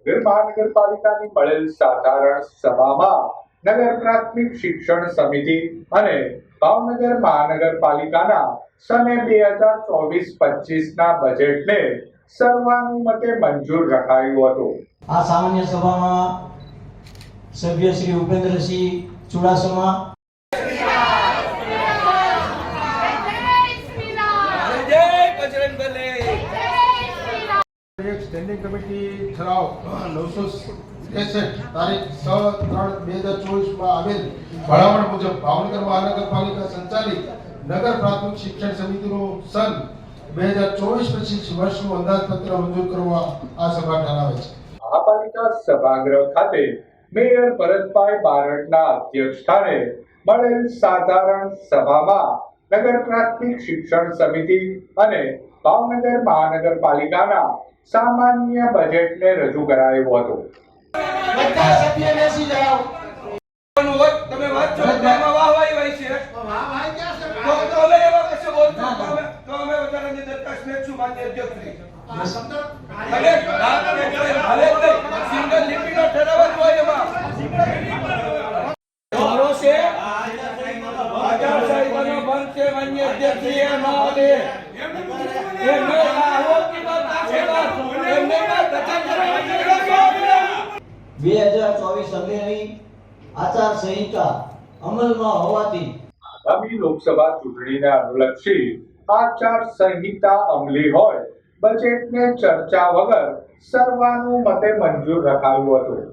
મહાનગરપાલિકાની મળેલ સાધારણ સભામાં નગર પ્રાથમિક શિક્ષણ સમિતિ અને ભાવનગર મહાનગરપાલિકાના સન 2024-25ના બજેટને સર્વાનુમતે મંજૂર રખાયું હતું। આ સામાન્ય સભામાં સભ્ય શ્રી ઉપેન્દ્રસિંહ ચુડાસમા, સ્ટેન્ડિંગ કમિટી ઠરાવ 963 તારીખ 6/3/2024 માં આવેલ ભલામણ મુજબ ભાવનગર મહાનગરપાલિકા સંચાલિત નગર પ્રાથમિક શિક્ષણ સમિતિનું સન 2024-25 વર્ષનું અંદાજપત્ર મંજૂર કરવા આ સભા ઠરાવે છે। આ પાલિકા સભાગૃહ ખાતે મેયર ભરતભાઈ બારડના અધ્યક્ષસ્થાને મળેલ સાધારણ સભામાં નગર પ્રાથમિક શિક્ષણ સમિતિ અને ભાવનગર મહાનગરપાલિકાના સામાન્ય બજેટને રજૂ કરાયું હતું। બધા સભ્ય બેસી જાઓ। તમે વાત છો એમાં વાહવાઈ હોય છે વાહવાઈ ક્યાં છે તો હવે એવા કશું બોલતો તો અમે વધારાની દરખાસ્ત મેચું માન્ય અધ્યક્ષ આ શબ્દ ભલે સિંગલ લીટીનો ઠરાવ જ હોય એમાં મારો છે આચાર સાહેબનો બંધ છે માન્ય અધ્યક્ષ એ ન આવે એ ન આવો કે બાત છે એમને બાત રચના કરવાની 2024 અંગેની આચાર સંહિતા અમલમાં હોવાથી આગામી લોકસભા ચૂંટણીને અનુલક્ષી આચાર સંહિતા અમલી હોય બજેટને ચર્ચા વગર સર્વાનુમતે મંજૂર રખાયું હતું।